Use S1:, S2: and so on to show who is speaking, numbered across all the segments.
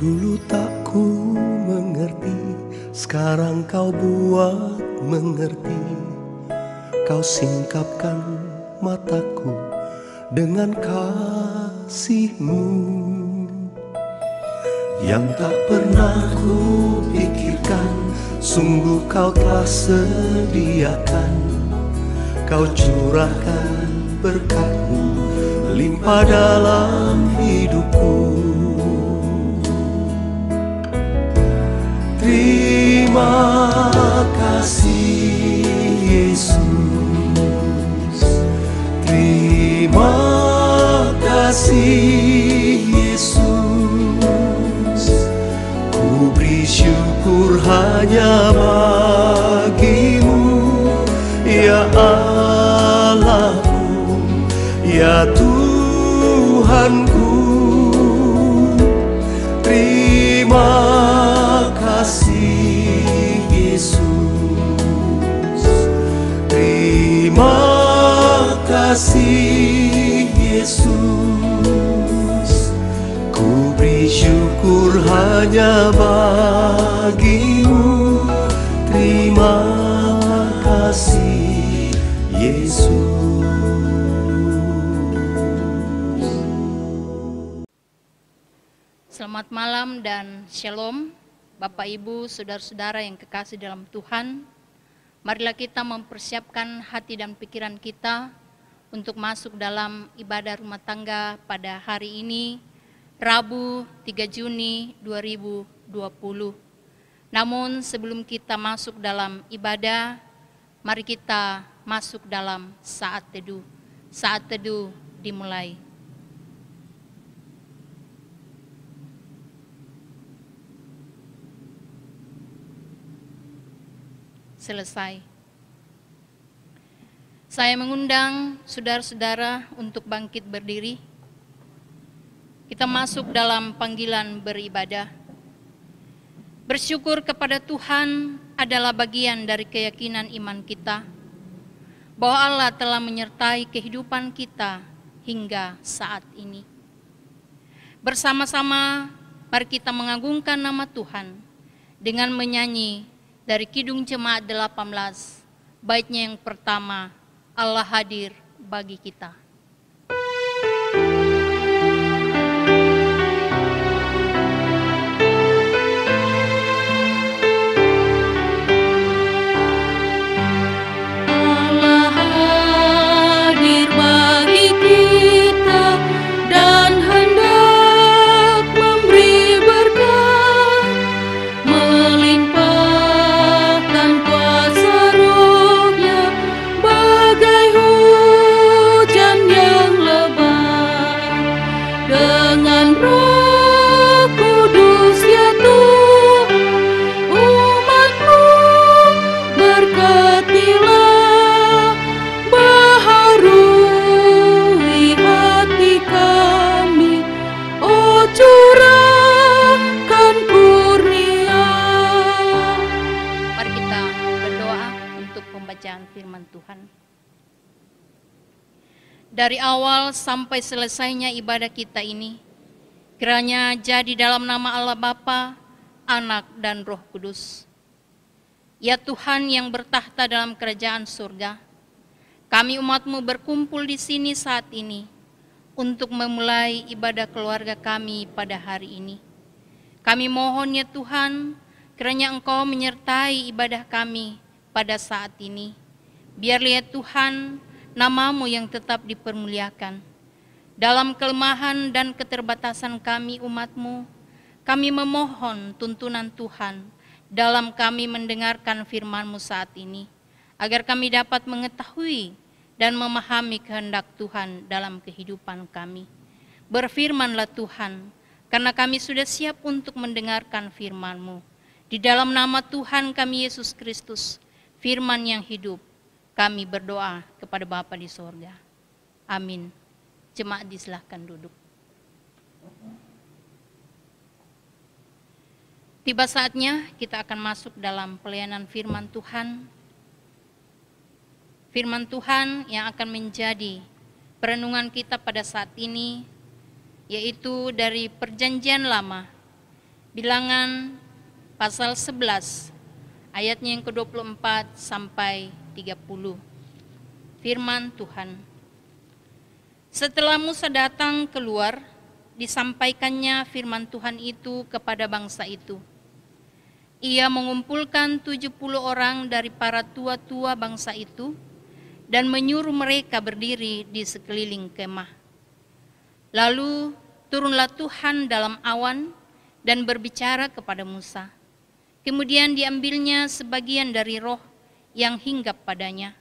S1: Dulu tak ku mengerti, sekarang kau buat mengerti. Kau singkapkan mataku dengan kasih-Mu yang tak pernah ku pikirkan. Sungguh kau telah sediakan, kau curahkan berkat-Mu limpah dalam hidupku. Terima kasih Yesus, terima kasih Yesus. Ku beri syukur hanya bagi-Mu, ya Allahku, ya Tuhanku. Terima kasih Yesus, terima kasih Yesus. Ku beri syukur hanya bagi-Mu. Terima kasih Yesus.
S2: Selamat malam dan shalom, Bapak Ibu, saudara-saudara yang kekasih dalam Tuhan. Marilah kita mempersiapkan hati dan pikiran kita untuk masuk dalam ibadah rumah tangga pada hari ini, Rabu 3 Juni 2020. Namun sebelum kita masuk dalam ibadah, mari kita masuk dalam saat teduh. Saat teduh dimulai. Selesai. Saya mengundang saudara-saudara untuk bangkit berdiri. Kita masuk dalam panggilan beribadah. Bersyukur kepada Tuhan adalah bagian dari keyakinan iman kita, bahwa Allah telah menyertai kehidupan kita hingga saat ini. Bersama-sama mari kita mengagungkan nama Tuhan dengan menyanyi dari Kidung Jemaat 18, baitnya yang pertama, Allah hadir bagi kita.
S3: Allah hadir bagi kita dan hendak memberi berkat, melimpahkan kuasa Roh-Nya bagai hujan yang lebat. Dengan Roh Kudus ya Tuhan, umat-Mu berkatilah, baharui hati kami, oh curahkan kurnia.
S2: Mari kita berdoa untuk pembacaan firman Tuhan. Dari awal sampai selesainya ibadah kita ini, kiranya jadi dalam nama Allah Bapa, Anak, dan Roh Kudus. Ya Tuhan yang bertahta dalam kerajaan surga, kami umat-Mu berkumpul di sini saat ini untuk memulai ibadah keluarga kami pada hari ini. Kami mohon ya Tuhan, kiranya Engkau menyertai ibadah kami pada saat ini. Biarlah ya Tuhan, nama-Mu yang tetap dipermuliakan. Dalam kelemahan dan keterbatasan kami umat-Mu, kami memohon tuntunan Tuhan dalam kami mendengarkan firman-Mu saat ini, agar kami dapat mengetahui dan memahami kehendak Tuhan dalam kehidupan kami. Berfirmanlah Tuhan, karena kami sudah siap untuk mendengarkan firman-Mu. Di dalam nama Tuhan kami Yesus Kristus, firman yang hidup, kami berdoa kepada Bapa di sorga. Amin. Jemaat disilahkan duduk. Tiba saatnya kita akan masuk dalam pelayanan firman Tuhan. Firman Tuhan yang akan menjadi perenungan kita pada saat ini, yaitu dari Perjanjian Lama, Bilangan pasal 11 ayatnya yang ke-24 sampai 30. Firman Tuhan. Setelah Musa datang keluar, disampaikannya firman Tuhan itu kepada bangsa itu. Ia mengumpulkan 70 orang dari para tua-tua bangsa itu dan menyuruh mereka berdiri di sekeliling kemah. Lalu turunlah Tuhan dalam awan dan berbicara kepada Musa. Kemudian diambilnya sebagian dari roh yang hinggap padanya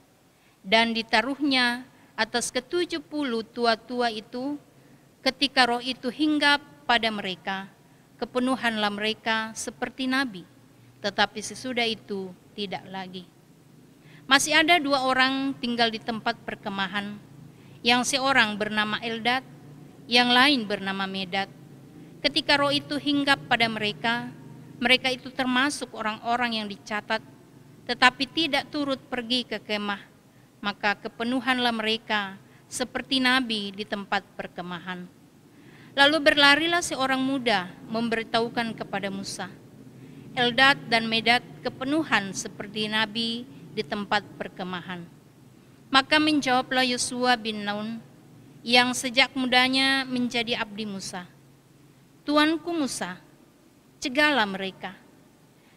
S2: dan ditaruhnya atas ke-70 tua-tua itu. Ketika roh itu hinggap pada mereka, kepenuhanlah mereka seperti nabi, tetapi sesudah itu tidak lagi. Masih ada 2 orang tinggal di tempat perkemahan, yang seorang bernama Eldad, yang lain bernama Medad. Ketika roh itu hinggap pada mereka, mereka itu termasuk orang-orang yang dicatat, tetapi tidak turut pergi ke kemah, maka kepenuhanlah mereka seperti nabi di tempat perkemahan. Lalu berlarilah seorang muda memberitahukan kepada Musa, Eldad dan Medad kepenuhan seperti nabi di tempat perkemahan. Maka menjawablah Yosua bin Nun, yang sejak mudanya menjadi abdi Musa, Tuanku Musa, cegahlah mereka.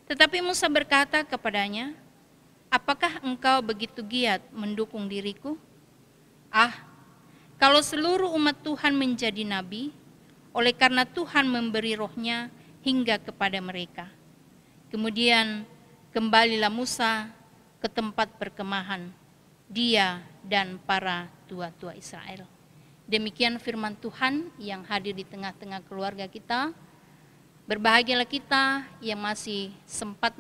S2: Tetapi Musa berkata kepadanya, apakah engkau begitu giat mendukung diriku? Kalau seluruh umat Tuhan menjadi nabi, oleh karena Tuhan memberi rohnya hingga kepada mereka. Kemudian kembalilah Musa ke tempat perkemahan, dia dan para tua-tua Israel. Demikian firman Tuhan yang hadir di tengah-tengah keluarga kita. Berbahagialah kita yang masih sempat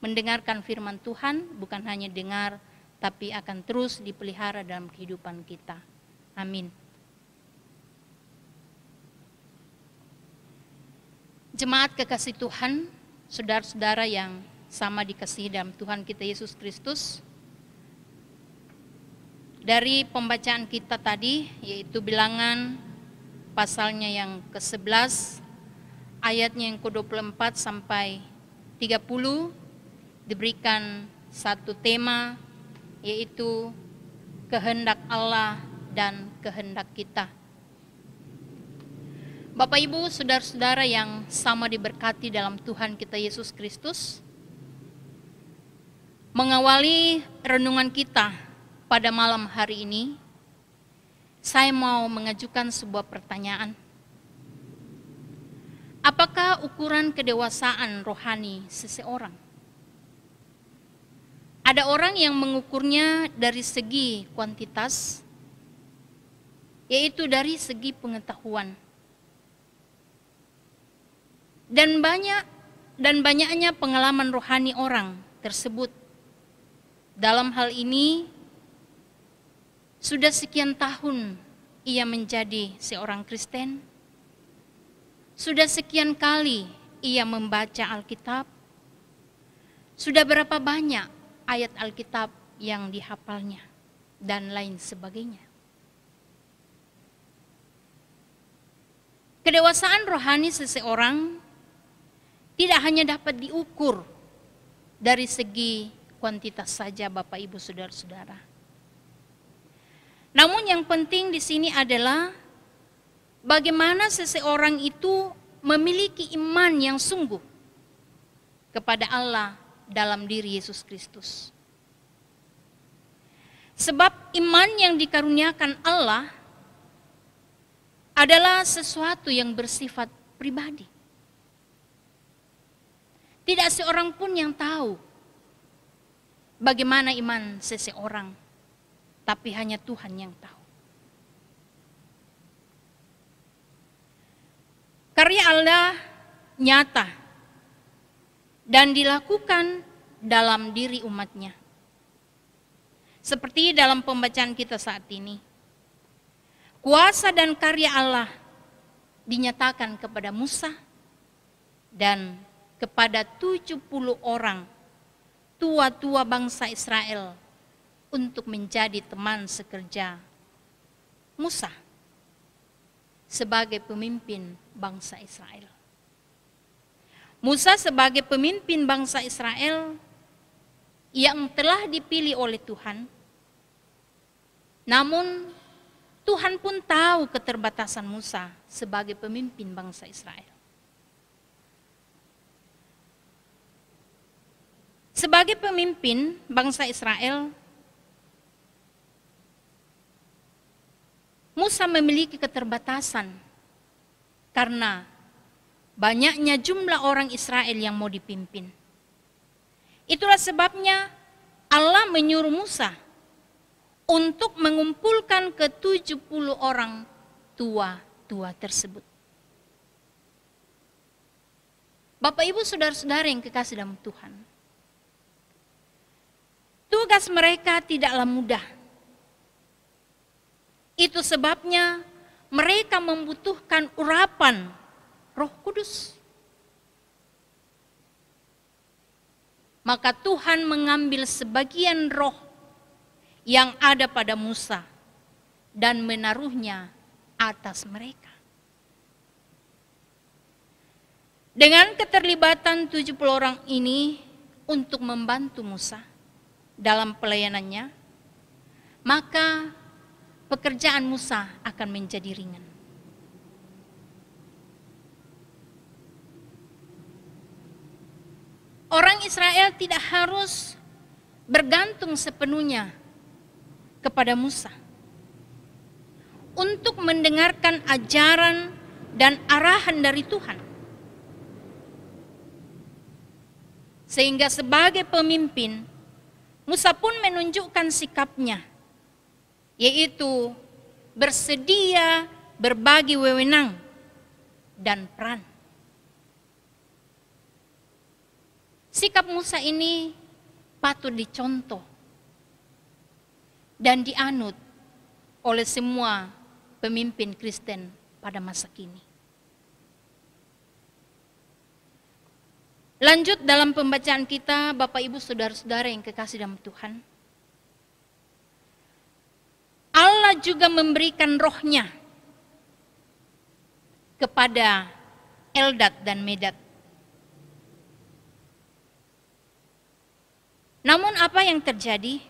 S2: mendengarkan firman Tuhan, bukan hanya dengar, tapi akan terus dipelihara dalam kehidupan kita. Amin. Jemaat kekasih Tuhan, saudara-saudara yang sama dikasihi dalam Tuhan kita Yesus Kristus. Dari pembacaan kita tadi, yaitu Bilangan pasalnya yang ke-11, ayatnya yang ke-24 sampai 30, diberikan satu tema, yaitu kehendak Allah dan kehendak kita. Bapak Ibu, saudara-saudara yang sama diberkati dalam Tuhan kita Yesus Kristus, mengawali renungan kita pada malam hari ini, saya mau mengajukan sebuah pertanyaan. Apakah ukuran kedewasaan rohani seseorang? Ada orang yang mengukurnya dari segi kuantitas, yaitu dari segi pengetahuan. Dan banyaknya pengalaman rohani orang tersebut. Dalam hal ini, sudah sekian tahun ia menjadi seorang Kristen. Sudah sekian kali ia membaca Alkitab. Sudah berapa banyak ayat Alkitab yang dihafalnya, dan lain sebagainya. Kedewasaan rohani seseorang tidak hanya dapat diukur dari segi kuantitas saja, Bapak Ibu saudara-saudara. Namun yang penting di sini adalah bagaimana seseorang itu memiliki iman yang sungguh kepada Allah dalam diri Yesus Kristus. Sebab iman yang dikaruniakan Allah adalah sesuatu yang bersifat pribadi. Tidak seorang pun yang tahu bagaimana iman seseorang, tapi hanya Tuhan yang tahu. Karya Allah nyata dan dilakukan dalam diri umatnya. Seperti dalam pembacaan kita saat ini. Kuasa dan karya Allah dinyatakan kepada Musa dan kepada 70 orang tua-tua bangsa Israel untuk menjadi teman sekerja Musa sebagai pemimpin bangsa Israel. Musa sebagai pemimpin bangsa Israel yang telah dipilih oleh Tuhan. Namun Tuhan pun tahu keterbatasan Musa sebagai pemimpin bangsa Israel. Sebagai pemimpin bangsa Israel, Musa memiliki keterbatasan karena banyaknya jumlah orang Israel yang mau dipimpin. Itulah sebabnya Allah menyuruh Musa untuk mengumpulkan ke-70 orang tua-tua tersebut. Bapak Ibu saudara-saudara yang kekasih dalam Tuhan, tugas mereka tidaklah mudah. Itu sebabnya mereka membutuhkan urapan Roh Kudus. Maka Tuhan mengambil sebagian roh yang ada pada Musa dan menaruhnya atas mereka. Dengan keterlibatan 70 orang ini untuk membantu Musa dalam pelayanannya, maka pekerjaan Musa akan menjadi ringan. Orang Israel tidak harus bergantung sepenuhnya kepada Musa untuk mendengarkan ajaran dan arahan dari Tuhan. Sehingga sebagai pemimpin, Musa pun menunjukkan sikapnya, yaitu bersedia berbagi wewenang dan peran. Sikap Musa ini patut dicontoh dan dianut oleh semua pemimpin Kristen pada masa kini. Lanjut dalam pembacaan kita, Bapak Ibu saudara-saudara yang kekasih dalam Tuhan. Allah juga memberikan rohnya kepada Eldad dan Medad. Namun apa yang terjadi,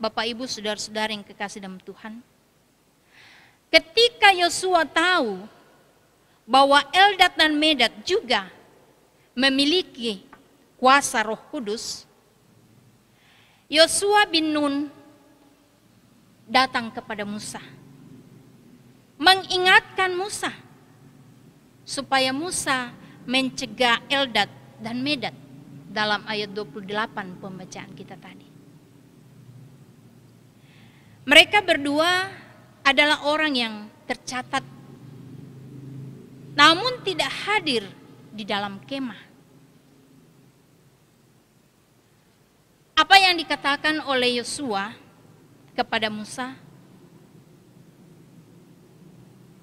S2: Bapak Ibu saudara-saudara yang kekasih dalam Tuhan? Ketika Yosua tahu bahwa Eldad dan Medad juga memiliki kuasa Roh Kudus, Yosua bin Nun datang kepada Musa, mengingatkan Musa supaya Musa mencegah Eldad dan Medad dalam ayat 28 pembacaan kita tadi. Mereka berdua adalah orang yang tercatat, namun tidak hadir di dalam kemah. Apa yang dikatakan oleh Yosua kepada Musa?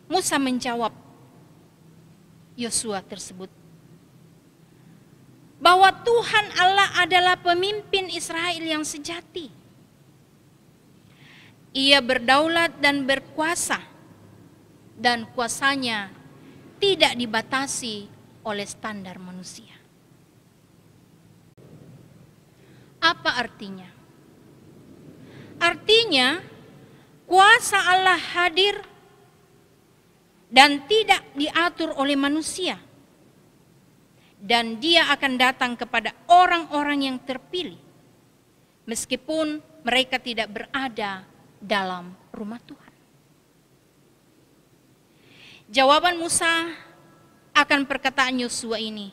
S2: Musa menjawab Yosua tersebut bahwa Tuhan Allah adalah pemimpin Israel yang sejati. Ia berdaulat dan berkuasa, dan kuasanya tidak dibatasi oleh standar manusia. Apa artinya? Artinya kuasa Allah hadir dan tidak diatur oleh manusia. Dan dia akan datang kepada orang-orang yang terpilih, meskipun mereka tidak berada dalam rumah Tuhan. Jawaban Musa akan perkataan Yosua ini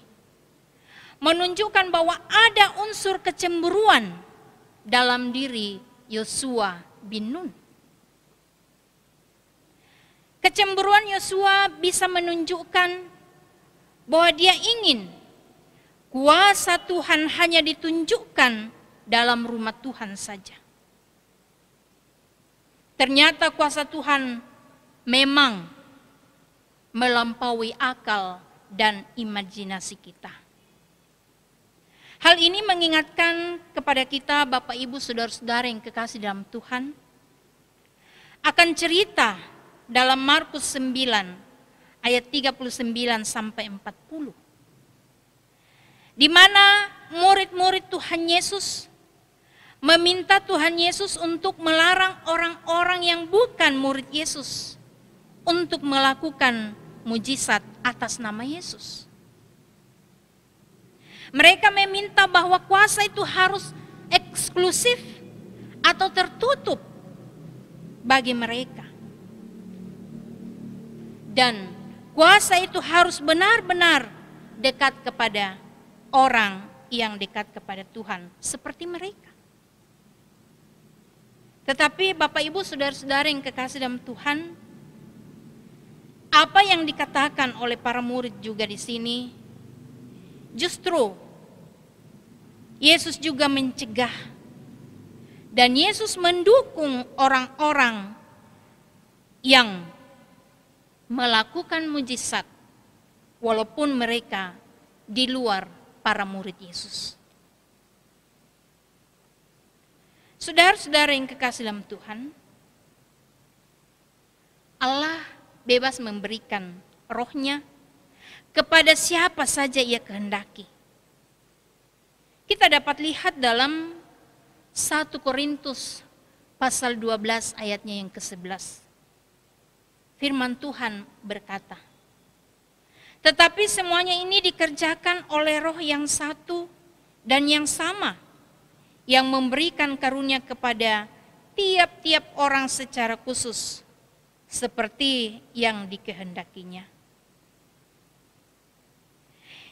S2: menunjukkan bahwa ada unsur kecemburuan dalam diri Yosua bin Nun. Kecemburuan Yosua bisa menunjukkan bahwa dia ingin kuasa Tuhan hanya ditunjukkan dalam rumah Tuhan saja. Ternyata kuasa Tuhan memang melampaui akal dan imajinasi kita. Hal ini mengingatkan kepada kita, Bapak Ibu saudara-saudara yang kekasih dalam Tuhan, akan cerita dalam Markus 9 ayat 39 sampai 40. di mana murid-murid Tuhan Yesus meminta Tuhan Yesus untuk melarang orang-orang yang bukan murid Yesus untuk melakukan mujizat atas nama Yesus. Mereka meminta bahwa kuasa itu harus eksklusif atau tertutup bagi mereka. Dan kuasa itu harus benar-benar dekat kepada orang yang dekat kepada Tuhan seperti mereka. Tetapi Bapak Ibu saudara-saudara yang kekasih dalam Tuhan, apa yang dikatakan oleh para murid juga di sini, justru Yesus juga mencegah dan Yesus mendukung orang-orang yang melakukan mujizat walaupun mereka di luar para murid Yesus. Saudara-saudara yang kekasih dalam Tuhan, Allah bebas memberikan rohnya kepada siapa saja Ia kehendaki. Kita dapat lihat dalam 1 Korintus pasal 12 ayatnya yang ke-11. Firman Tuhan berkata, tetapi semuanya ini dikerjakan oleh Roh yang satu dan yang sama, yang memberikan karunia kepada tiap-tiap orang secara khusus, seperti yang dikehendakinya.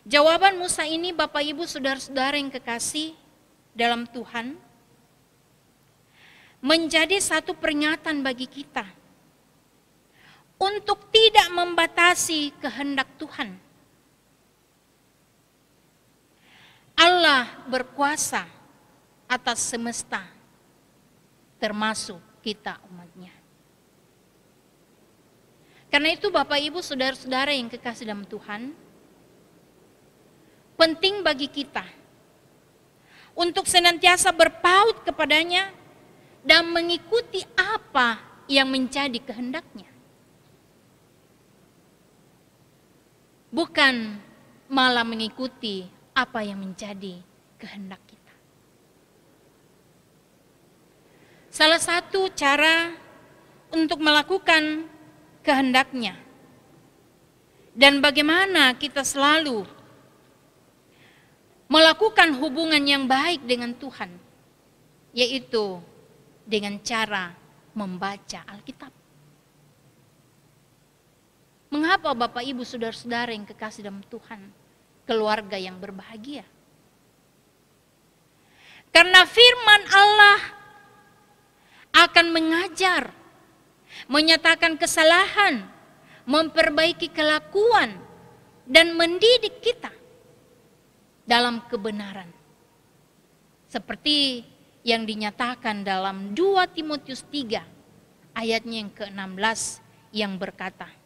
S2: Jawaban Musa ini, Bapak Ibu saudara-saudara yang kekasih dalam Tuhan, menjadi satu peringatan bagi kita untuk tidak membatasi kehendak Tuhan. Allah berkuasa atas semesta, termasuk kita umatnya. Karena itu Bapak Ibu saudara-saudara yang kekasih dalam Tuhan, penting bagi kita untuk senantiasa berpaut kepadanya dan mengikuti apa yang menjadi kehendaknya. Bukan malah mengikuti apa yang menjadi kehendak kita. Salah satu cara untuk melakukan kehendaknya dan bagaimana kita selalu melakukan hubungan yang baik dengan Tuhan, yaitu dengan cara membaca Alkitab. Mengapa Bapak Ibu saudara-saudara yang kekasih dalam Tuhan, keluarga yang berbahagia? Karena firman Allah akan mengajar, menyatakan kesalahan, memperbaiki kelakuan, dan mendidik kita dalam kebenaran. Seperti yang dinyatakan dalam 2 Timotius 3 ayatnya yang ke-16 yang berkata,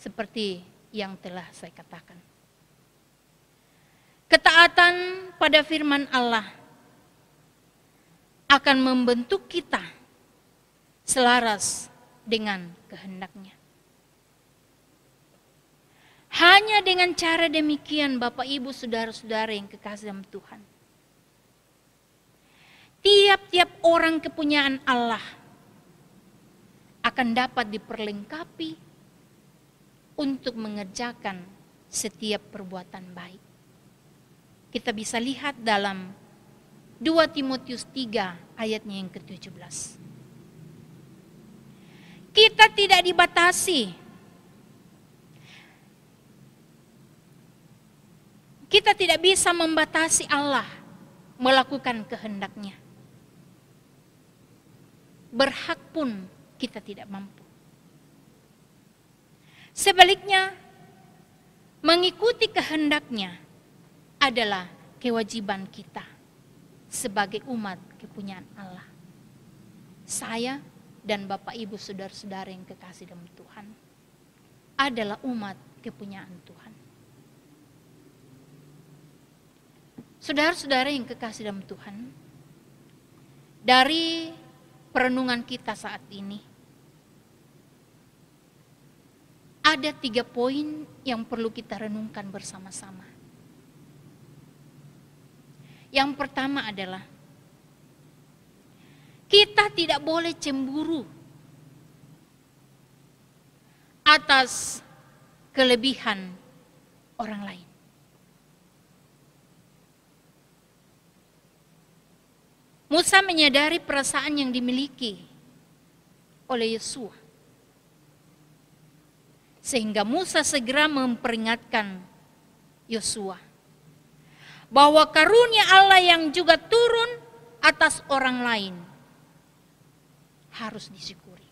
S2: seperti yang telah saya katakan, ketaatan pada firman Allah akan membentuk kita selaras dengan kehendaknya. Hanya dengan cara demikian Bapak Ibu saudara-saudara yang kekasih dalam Tuhan, tiap-tiap orang kepunyaan Allah akan dapat diperlengkapi untuk mengerjakan setiap perbuatan baik. Kita bisa lihat dalam 2 Timotius 3 ayatnya yang ke-17. Kita tidak dibatasi. Kita tidak bisa membatasi Allah melakukan kehendaknya. Berhak pun kita tidak mampu. Sebaliknya, mengikuti kehendaknya adalah kewajiban kita sebagai umat kepunyaan Allah. Saya dan Bapak Ibu saudara-saudara yang kekasih dalam Tuhan adalah umat kepunyaan Tuhan. Saudara-saudara yang kekasih dalam Tuhan, dari perenungan kita saat ini, ada 3 poin yang perlu kita renungkan bersama-sama. Yang pertama adalah kita tidak boleh cemburu atas kelebihan orang lain. Musa menyadari perasaan yang dimiliki oleh Yosua. Sehingga Musa segera memperingatkan Yosua bahwa karunia Allah yang juga turun atas orang lain harus disyukuri.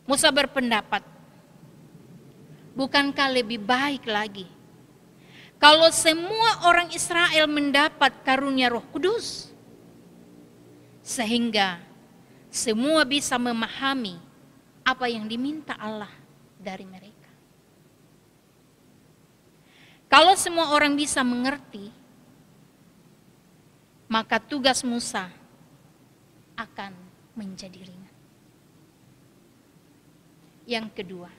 S2: Musa berpendapat, bukankah lebih baik lagi kalau semua orang Israel mendapat karunia Roh Kudus, sehingga semua bisa memahami apa yang diminta Allah dari mereka. Kalau semua orang bisa mengerti, maka tugas Musa akan menjadi ringan. Yang kedua,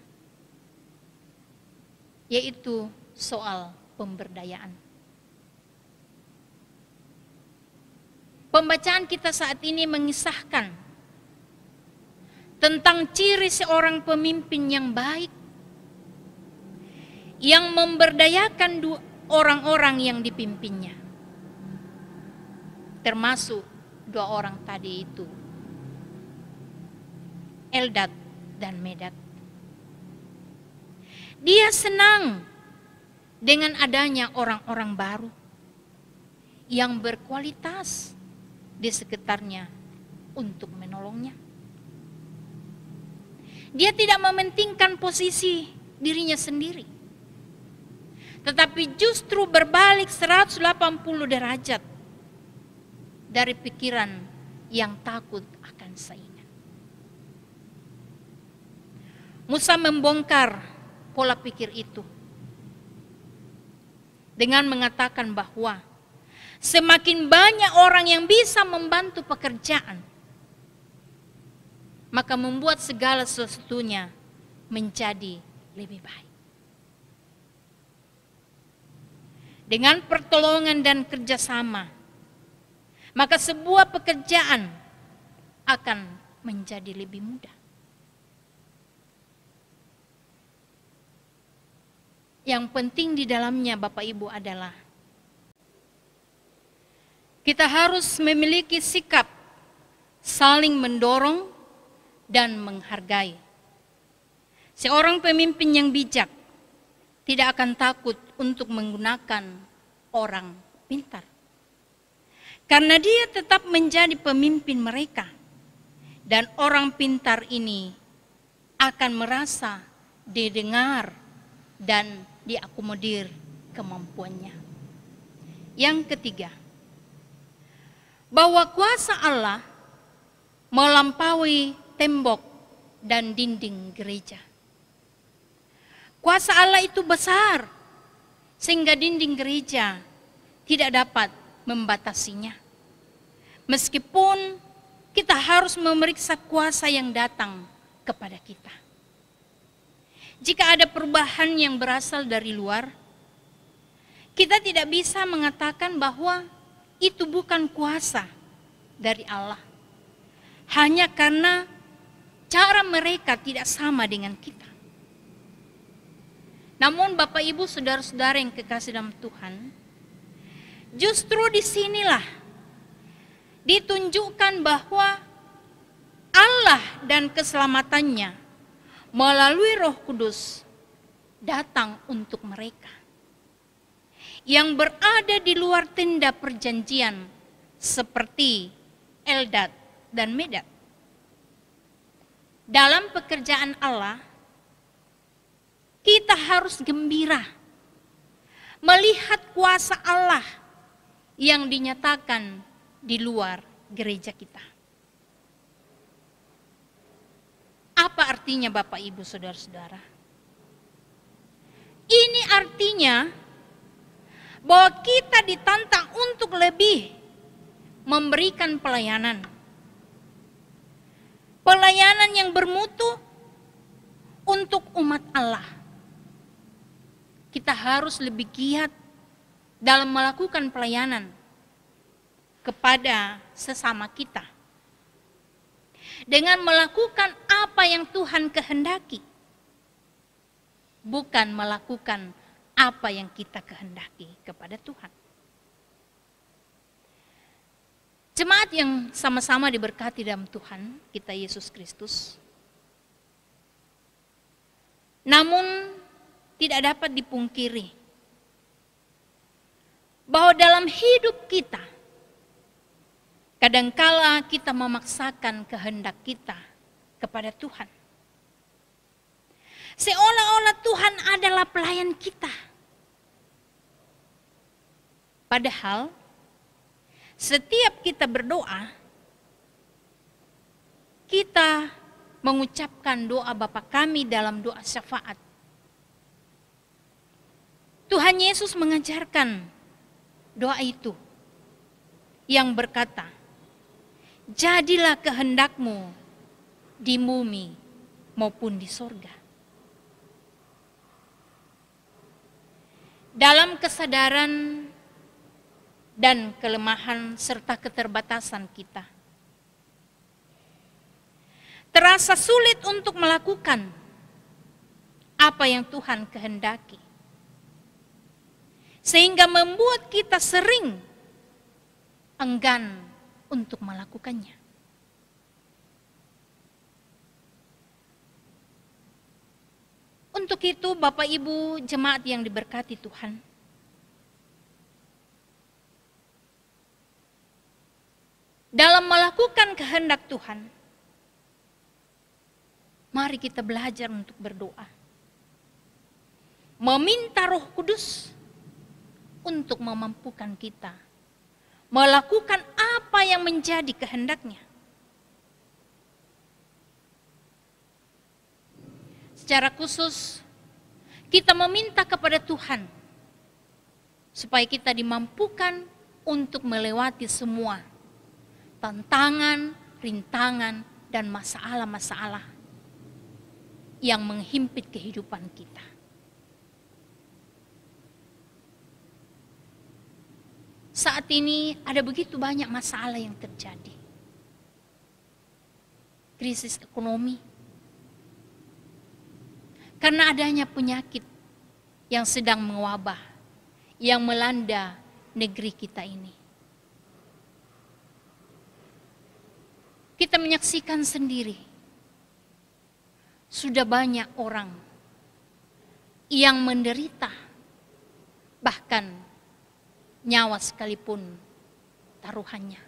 S2: yaitu soal pemberdayaan. Pembacaan kita saat ini mengisahkan tentang ciri seorang pemimpin yang baik, yang memberdayakan orang-orang yang dipimpinnya, termasuk 2 orang tadi itu, Eldad dan Medad. Dia senang dengan adanya orang-orang baru yang berkualitas di sekitarnya untuk menolongnya. Dia tidak mementingkan posisi dirinya sendiri, tetapi justru berbalik 180 derajat dari pikiran yang takut akan saingan. Musa membongkar pola pikir itu dengan mengatakan bahwa semakin banyak orang yang bisa membantu pekerjaan, maka membuat segala sesuatunya menjadi lebih baik. Dengan pertolongan dan kerjasama, maka sebuah pekerjaan akan menjadi lebih mudah. Yang penting di dalamnya, Bapak Ibu, adalah kita harus memiliki sikap saling mendorong dan menghargai. Seorang pemimpin yang bijak tidak akan takut untuk menggunakan orang pintar, karena dia tetap menjadi pemimpin mereka, dan orang pintar ini akan merasa didengar dan diakomodir kemampuannya. Yang ketiga, bahwa kuasa Allah melampaui tembok dan dinding gereja. Kuasa Allah itu besar, sehingga dinding gereja tidak dapat membatasinya. Meskipun kita harus memeriksa kuasa yang datang kepada kita. Jika ada perubahan yang berasal dari luar, kita tidak bisa mengatakan bahwa itu bukan kuasa dari Allah, hanya karena cara mereka tidak sama dengan kita. Namun Bapak Ibu saudara-saudara yang kekasih dalam Tuhan, justru disinilah ditunjukkan bahwa Allah dan keselamatannya melalui Roh Kudus datang untuk mereka yang berada di luar tenda perjanjian seperti Eldad dan Medad. Dalam pekerjaan Allah, kita harus gembira melihat kuasa Allah yang dinyatakan di luar gereja kita. Apa artinya Bapak Ibu saudara-saudara? Ini artinya bahwa kita ditantang untuk lebih memberikan pelayanan. Pelayanan yang bermutu untuk umat Allah, kita harus lebih giat dalam melakukan pelayanan kepada sesama kita. Dengan melakukan apa yang Tuhan kehendaki, bukan melakukan apa yang kita kehendaki kepada Tuhan. Jemaat yang sama-sama diberkati dalam Tuhan kita Yesus Kristus. Namun tidak dapat dipungkiri bahwa dalam hidup kita kadangkala kita memaksakan kehendak kita kepada Tuhan. Seolah-olah Tuhan adalah pelayan kita. Padahal setiap kita berdoa, kita mengucapkan doa Bapa kami dalam doa syafaat. Tuhan Yesus mengajarkan doa itu yang berkata, jadilah kehendakmu di bumi maupun di sorga. Dalam kesadaran dan kelemahan serta keterbatasan kita, terasa sulit untuk melakukan apa yang Tuhan kehendaki, sehingga membuat kita sering enggan untuk melakukannya. Untuk itu Bapak Ibu jemaat yang diberkati Tuhan, dalam melakukan kehendak Tuhan, mari kita belajar untuk berdoa. Meminta Roh Kudus untuk memampukan kita melakukan apa yang menjadi kehendaknya. Secara khusus, kita meminta kepada Tuhan supaya kita dimampukan untuk melewati semua tantangan, rintangan, dan masalah-masalah yang menghimpit kehidupan kita. Saat ini ada begitu banyak masalah yang terjadi. Krisis ekonomi, karena adanya penyakit yang sedang mewabah, yang melanda negeri kita ini. Kita menyaksikan sendiri, sudah banyak orang yang menderita, bahkan nyawa sekalipun taruhannya.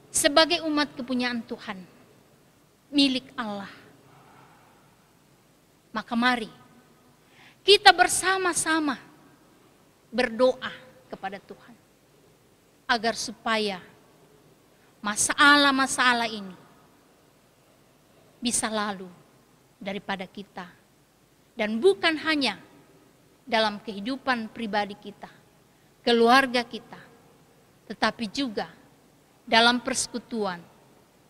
S2: Sebagai umat kepunyaan Tuhan, milik Allah, maka mari kita bersama-sama berdoa kepada Tuhan agar supaya masalah-masalah ini bisa lalu daripada kita, dan bukan hanya dalam kehidupan pribadi kita, keluarga kita, tetapi juga dalam persekutuan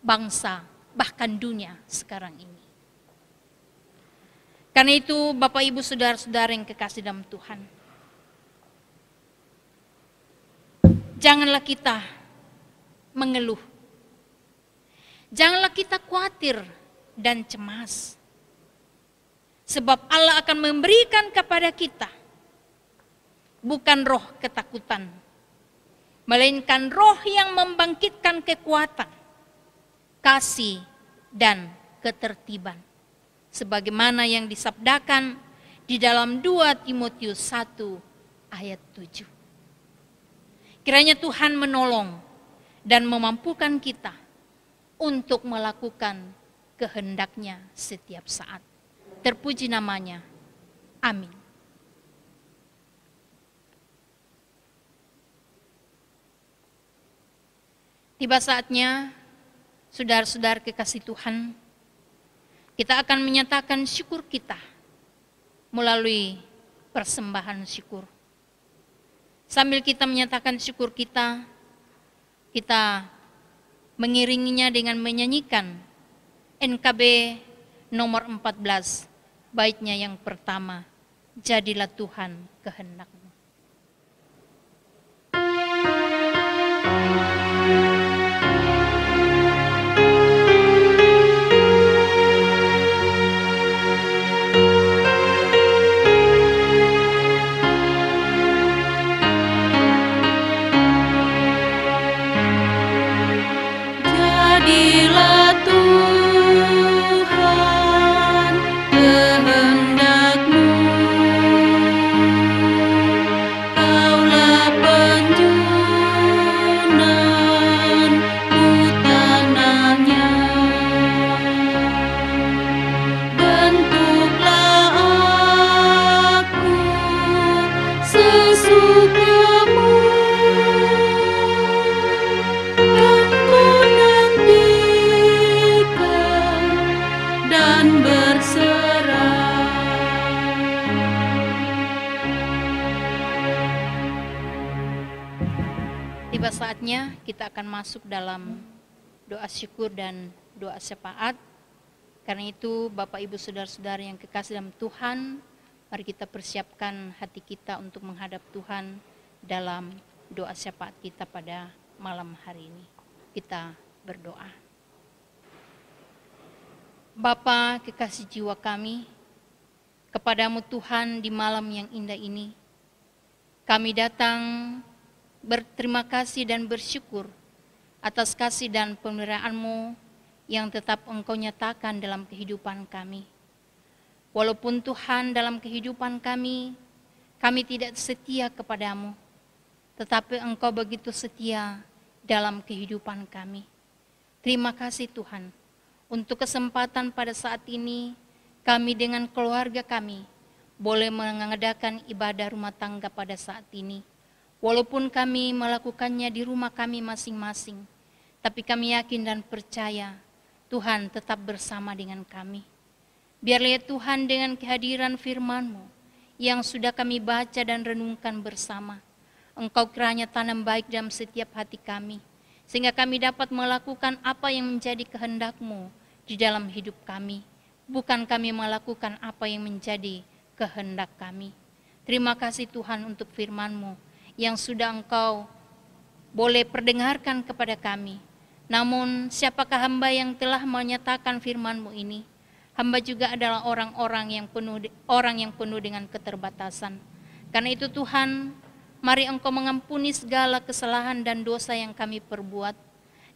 S2: bangsa, bahkan dunia sekarang ini. Karena itu Bapak Ibu Saudara-saudara yang kekasih dalam Tuhan, janganlah kita mengeluh, janganlah kita khawatir dan cemas, sebab Allah akan memberikan kepada kita bukan roh ketakutan, melainkan roh yang membangkitkan kekuatan, kasih, dan ketertiban. Sebagaimana yang disabdakan di dalam 2 Timotius 1 ayat 7. Kiranya Tuhan menolong dan memampukan kita untuk melakukan kehendaknya setiap saat. Terpuji namanya. Amin. Tiba saatnya, saudara-saudara kekasih Tuhan, kita akan menyatakan syukur kita melalui persembahan syukur. Sambil kita menyatakan syukur kita mengiringinya dengan menyanyikan NKB nomor 14, baitnya yang pertama, jadilah Tuhan kehendak-Mu.
S3: Jadilah Tuhan kehendak-Mu, Kaulah penjunan tanahnya. Bentuklah aku sesukamu, Engkau nantikan dan berserah.
S2: Tiba saatnya kita akan masuk dalam doa syukur dan doa syafaat. Karena itu Bapak Ibu Saudara-saudara yang kekasih dalam Tuhan, mari kita persiapkan hati kita untuk menghadap Tuhan dalam doa syafaat kita pada malam hari ini. Kita berdoa. Bapa kekasih jiwa kami, kepadamu Tuhan di malam yang indah ini, kami datang berterima kasih dan bersyukur atas kasih dan pemeliharaan-Mu yang tetap Engkau nyatakan dalam kehidupan kami. Walaupun Tuhan dalam kehidupan kami tidak setia kepadamu, tetapi Engkau begitu setia dalam kehidupan kami. Terima kasih Tuhan, untuk kesempatan pada saat ini kami dengan keluarga kami boleh mengadakan ibadah rumah tangga pada saat ini. Walaupun kami melakukannya di rumah kami masing-masing, tapi kami yakin dan percaya Tuhan tetap bersama dengan kami. Biarlah Tuhan dengan kehadiran firman-Mu yang sudah kami baca dan renungkan bersama, Engkau kiranya tanam baik dalam setiap hati kami, sehingga kami dapat melakukan apa yang menjadi kehendak-Mu di dalam hidup kami, bukan kami melakukan apa yang menjadi kehendak kami. Terima kasih Tuhan untuk firman-Mu yang sudah Engkau boleh perdengarkan kepada kami. Namun siapakah hamba yang telah menyatakan firman-Mu ini? Hamba juga adalah orang yang penuh dengan keterbatasan. Karena itu Tuhan, mari Engkau mengampuni segala kesalahan dan dosa yang kami perbuat.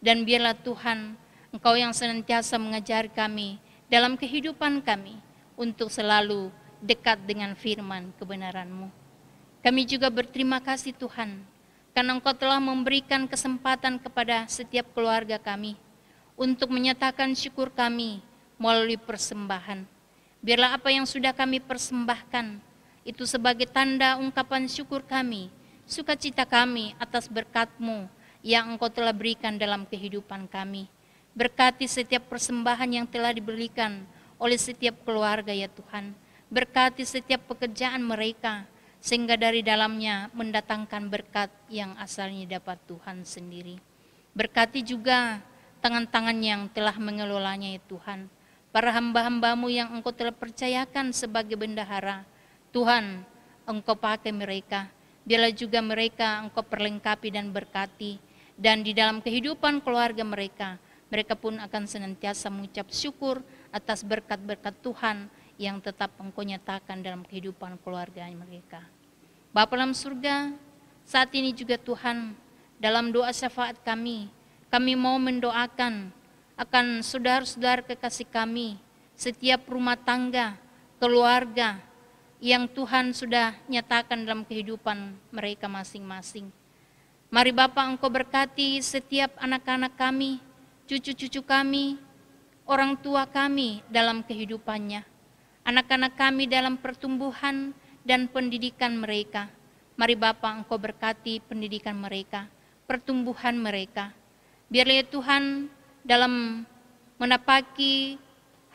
S2: Dan biarlah Tuhan, Engkau yang senantiasa mengajar kami dalam kehidupan kami untuk selalu dekat dengan firman kebenaran-Mu. Kami juga berterima kasih Tuhan, karena Engkau telah memberikan kesempatan kepada setiap keluarga kami untuk menyatakan syukur kami melalui persembahan. Biarlah apa yang sudah kami persembahkan itu sebagai tanda ungkapan syukur kami, sukacita kami atas berkat-Mu yang Engkau telah berikan dalam kehidupan kami. Berkati setiap persembahan yang telah diberikan oleh setiap keluarga ya Tuhan. Berkati setiap pekerjaan mereka, sehingga dari dalamnya mendatangkan berkat yang asalnya dapat Tuhan sendiri. Berkati juga tangan-tangan yang telah mengelolanya ya Tuhan. Para hamba-hamba-Mu yang Engkau telah percayakan sebagai bendahara, Tuhan, Engkau pakai mereka. Biarlah juga mereka Engkau perlengkapi dan berkati. Dan di dalam kehidupan keluarga mereka, mereka pun akan senantiasa mengucap syukur atas berkat-berkat Tuhan yang tetap Engkau nyatakan dalam kehidupan keluarga mereka. Bapa dalam surga, saat ini juga Tuhan, dalam doa syafaat kami mau mendoakan akan saudara-saudara kekasih kami, setiap rumah tangga, keluarga yang Tuhan sudah nyatakan dalam kehidupan mereka masing-masing. Mari Bapa Engkau berkati setiap anak-anak kami, cucu-cucu kami, orang tua kami dalam kehidupannya. Anak-anak kami dalam pertumbuhan dan pendidikan mereka. Mari Bapa Engkau berkati pendidikan mereka, pertumbuhan mereka. Biarlah ya Tuhan dalam menapaki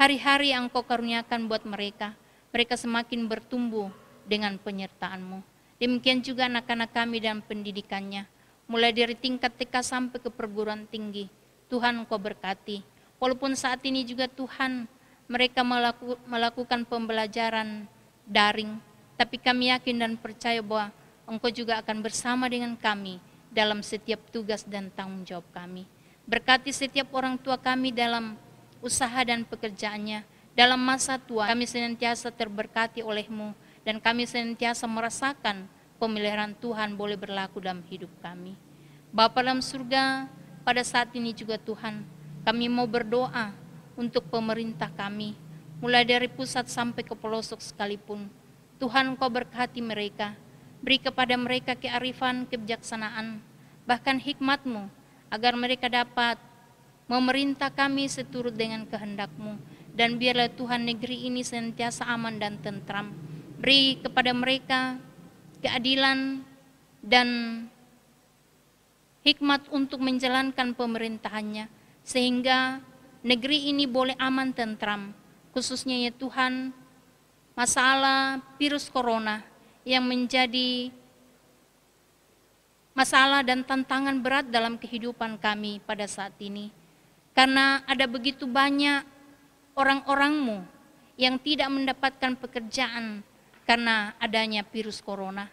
S2: hari-hari yang Engkau karuniakan buat mereka, mereka semakin bertumbuh dengan penyertaan-Mu. Demikian juga anak-anak kami dalam pendidikannya, mulai dari tingkat TK sampai ke perguruan tinggi. Tuhan Engkau berkati, Walaupun saat ini juga Tuhan mereka melakukan pembelajaran daring, tapi kami yakin dan percaya bahwa Engkau juga akan bersama dengan kami dalam setiap tugas dan tanggung jawab kami. Berkati setiap orang tua kami dalam usaha dan pekerjaannya. Dalam masa tua kami senantiasa terberkati oleh-Mu, dan kami senantiasa merasakan pemeliharaan Tuhan boleh berlaku dalam hidup kami. Bapa dalam surga, pada saat ini juga Tuhan, kami mau berdoa untuk pemerintah kami, mulai dari pusat sampai ke pelosok sekalipun. Tuhan, Engkau berkati mereka, beri kepada mereka kearifan, kebijaksanaan, bahkan hikmat-Mu, agar mereka dapat memerintah kami seturut dengan kehendak-Mu. Dan biarlah Tuhan negeri ini senantiasa aman dan tentram. Beri kepada mereka keadilan dan hikmat untuk menjalankan pemerintahannya, sehingga negeri ini boleh aman tentram. Khususnya ya Tuhan, masalah virus corona yang menjadi masalah dan tantangan berat dalam kehidupan kami pada saat ini. Karena ada begitu banyak orang-orang-Mu yang tidak mendapatkan pekerjaan karena adanya virus corona.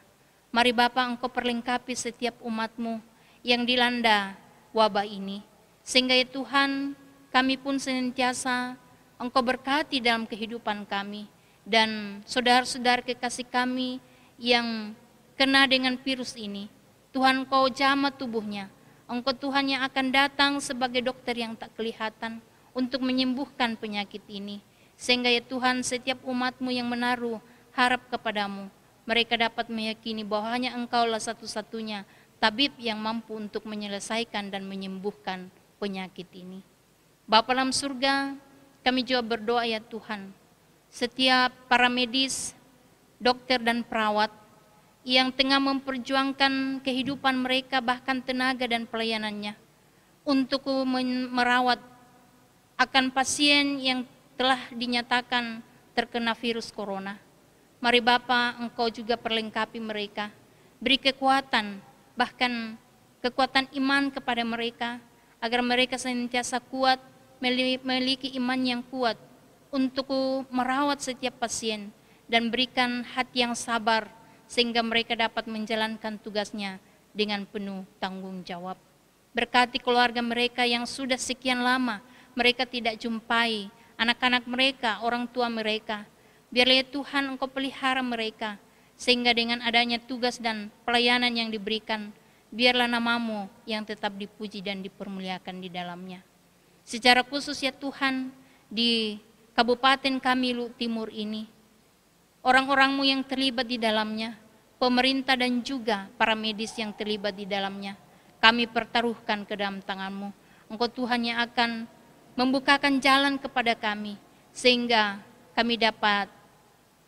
S2: Mari Bapa, Engkau perlengkapi setiap umat-Mu yang dilanda wabah ini. Sehingga ya Tuhan, kami pun senantiasa Engkau berkati dalam kehidupan kami. Dan saudara-saudara kekasih kami yang kena dengan virus ini, Tuhan, Engkau jamah tubuhnya. Engkau Tuhan yang akan datang sebagai dokter yang tak kelihatan untuk menyembuhkan penyakit ini. Sehingga ya Tuhan, setiap umat-Mu yang menaruh harap kepadamu, mereka dapat meyakini bahwa hanya Engkaulah satu-satunya tabib yang mampu untuk menyelesaikan dan menyembuhkan penyakit ini. Bapa dalam surga, kami juga berdoa ya Tuhan, setiap para medis, dokter dan perawat yang tengah memperjuangkan kehidupan mereka, bahkan tenaga dan pelayanannya untuk merawat akan pasien yang telah dinyatakan terkena virus corona. Mari Bapa, Engkau juga perlengkapi mereka, beri kekuatan, bahkan kekuatan iman kepada mereka, agar mereka senantiasa kuat, memiliki iman yang kuat untuk merawat setiap pasien, dan berikan hati yang sabar, sehingga mereka dapat menjalankan tugasnya dengan penuh tanggung jawab. Berkati keluarga mereka yang sudah sekian lama mereka tidak jumpai anak-anak mereka, orang tua mereka. Biarlah ya Tuhan, Engkau pelihara mereka, sehingga dengan adanya tugas dan pelayanan yang diberikan, biarlah nama-Mu yang tetap dipuji dan dipermuliakan di dalamnya. Secara khusus ya Tuhan, di Kabupaten kami Luwu Timur ini, orang-orang-Mu yang terlibat di dalamnya, pemerintah dan juga para medis yang terlibat di dalamnya, kami pertaruhkan ke dalam tangan-Mu. Engkau Tuhan yang akan membukakan jalan kepada kami, sehingga kami dapat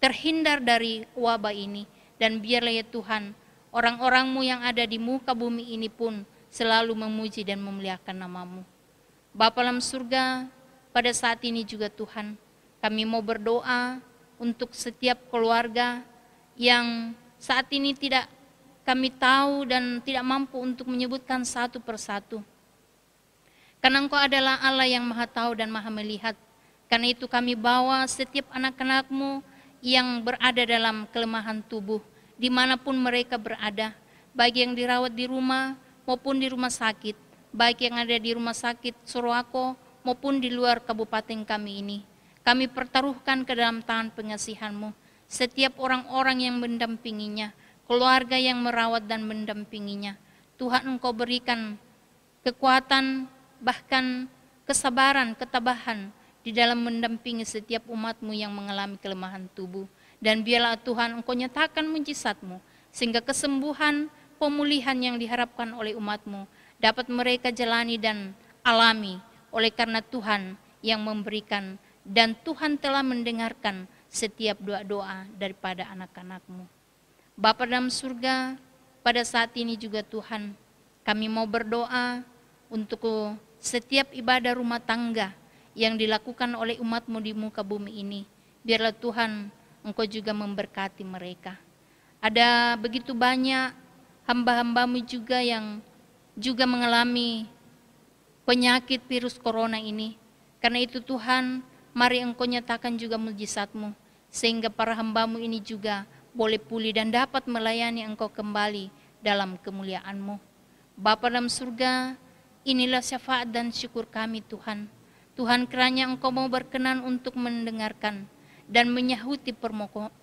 S2: terhindar dari wabah ini. Dan biarlah ya Tuhan, orang-orang-Mu yang ada di muka bumi ini pun selalu memuji dan memuliakan nama-Mu. Bapa dalam surga, pada saat ini juga Tuhan, kami mau berdoa untuk setiap keluarga yang saat ini tidak kami tahu dan tidak mampu untuk menyebutkan satu persatu. Karena Engkau adalah Allah yang maha tahu dan maha melihat. Karena itu kami bawa setiap anak-anak-Mu yang berada dalam kelemahan tubuh, dimanapun mereka berada, baik yang dirawat di rumah maupun di rumah sakit, baik yang ada di rumah sakit Sorowako maupun di luar kabupaten kami ini. Kami pertaruhkan ke dalam tangan pengasihan-Mu setiap orang-orang yang mendampinginya, keluarga yang merawat dan mendampinginya. Tuhan, Engkau berikan kekuatan, bahkan kesabaran, ketabahan di dalam mendampingi setiap umat-Mu yang mengalami kelemahan tubuh. Dan biarlah Tuhan, Engkau nyatakan mujizat-Mu, sehingga kesembuhan, pemulihan yang diharapkan oleh umat-Mu dapat mereka jalani dan alami, oleh karena Tuhan yang memberikan, dan Tuhan telah mendengarkan setiap doa-doa daripada anak-anak-Mu. Bapa dalam surga, pada saat ini juga Tuhan, kami mau berdoa untuk setiap ibadah rumah tangga yang dilakukan oleh umat-Mu di muka bumi ini. Biarlah Tuhan, Engkau juga memberkati mereka. Ada begitu banyak hamba-hamba-Mu juga yang juga mengalami penyakit virus corona ini. Karena itu Tuhan, mari Engkau nyatakan juga mujizat-Mu, sehingga para hamba-Mu ini juga boleh pulih dan dapat melayani Engkau kembali dalam kemuliaan-Mu. Bapa dalam surga, inilah syafaat dan syukur kami Tuhan. Tuhan, kiranya Engkau mau berkenan untuk mendengarkan dan menyahuti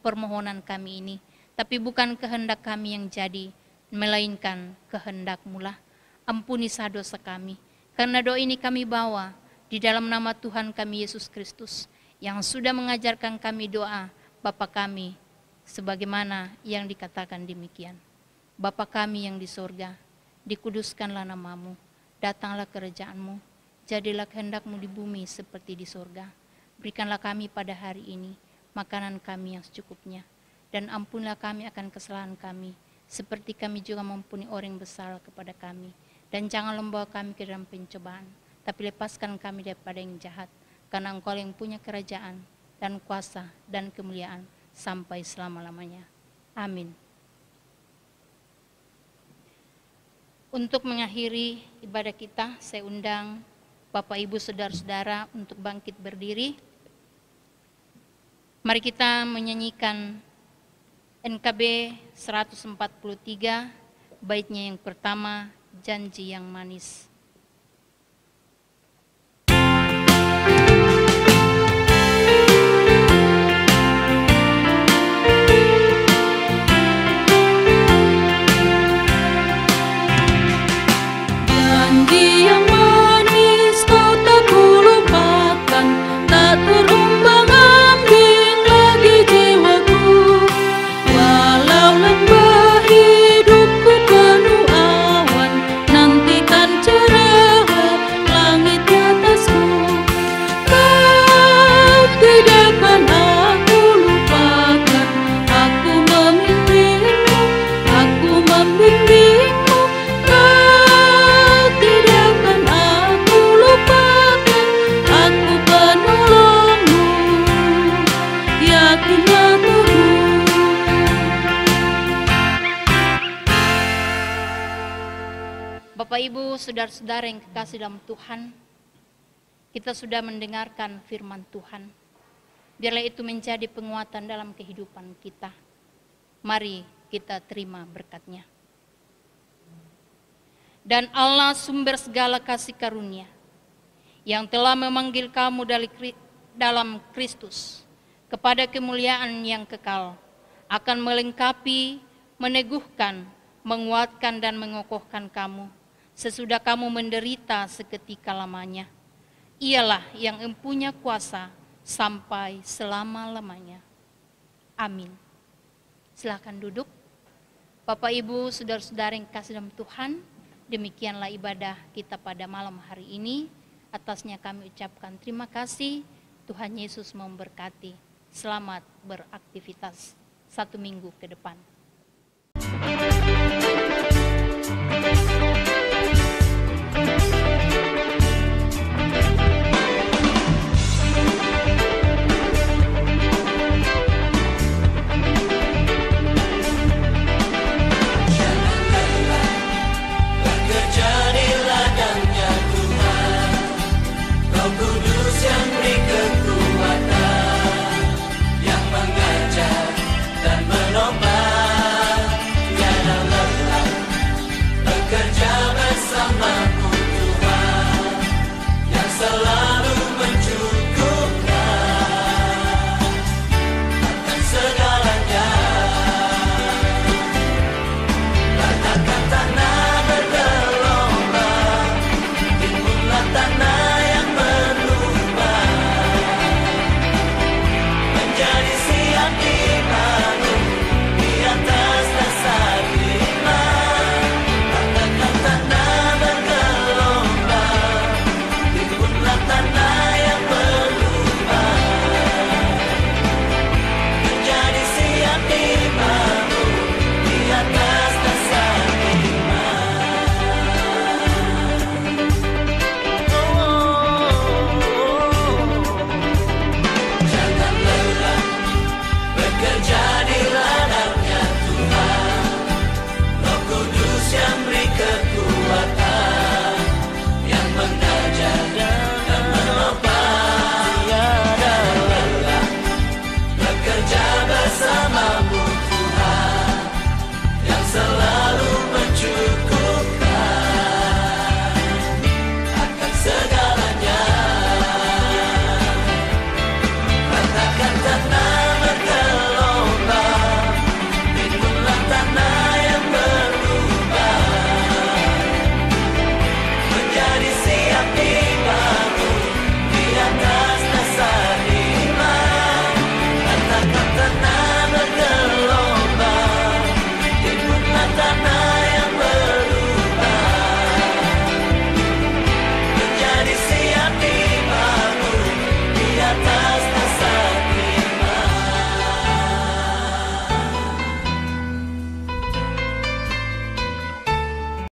S2: permohonan kami ini. Tapi bukan kehendak kami yang jadi, melainkan kehendak-Mu lah. Ampuni dosa kami, karena doa ini kami bawa di dalam nama Tuhan kami Yesus Kristus, yang sudah mengajarkan kami doa Bapa kami, sebagaimana yang dikatakan demikian. Bapa kami yang di sorga, dikuduskanlah nama-Mu, datanglah kerajaan-Mu, jadilah kehendak-Mu di bumi seperti di sorga. Berikanlah kami pada hari ini makanan kami yang secukupnya, dan ampunilah kami akan kesalahan kami, seperti kami juga mengampuni orang yang bersalah kepada kami. Dan jangan membawa kami ke dalam pencobaan, tapi lepaskan kami daripada yang jahat, karena Engkau yang punya kerajaan dan kuasa dan kemuliaan sampai selama-lamanya. Amin. Untuk mengakhiri ibadah kita, saya undang Bapak Ibu saudara-saudara untuk bangkit berdiri. Mari kita menyanyikan NKB 143, baitnya yang pertama, Janji yang Manis.
S3: Janji yang manis kau tak kulupakan, tak terumbang-ambing lagi jiwaku. Walau lembah hidupku penuh awan, nantikan cerah langit di atasku. Kau tidak akan aku lupakan, aku memimpinmu, aku membimbingmu. Kau tidak akan aku lupakan, aku penolongmu, yakinlah teguh.
S2: Bapak Ibu, saudara-saudara yang kekasih dalam Tuhan, kita sudah mendengarkan firman Tuhan. Biarlah itu menjadi penguatan dalam kehidupan kita. Mari kita terima berkat-Nya. Dan Allah sumber segala kasih karunia, yang telah memanggil kamu dalam Kristus kepada kemuliaan yang kekal, akan melengkapi, meneguhkan, menguatkan dan mengokohkan kamu sesudah kamu menderita seketika lamanya. Ialah yang empunya kuasa sampai selama-lamanya. Amin. Silakan duduk. Bapak Ibu, saudara-saudara yang kasih dalam Tuhan, demikianlah ibadah kita pada malam hari ini. Atasnya kami ucapkan terima kasih. Tuhan Yesus memberkati. Selamat beraktivitas 1 minggu ke depan.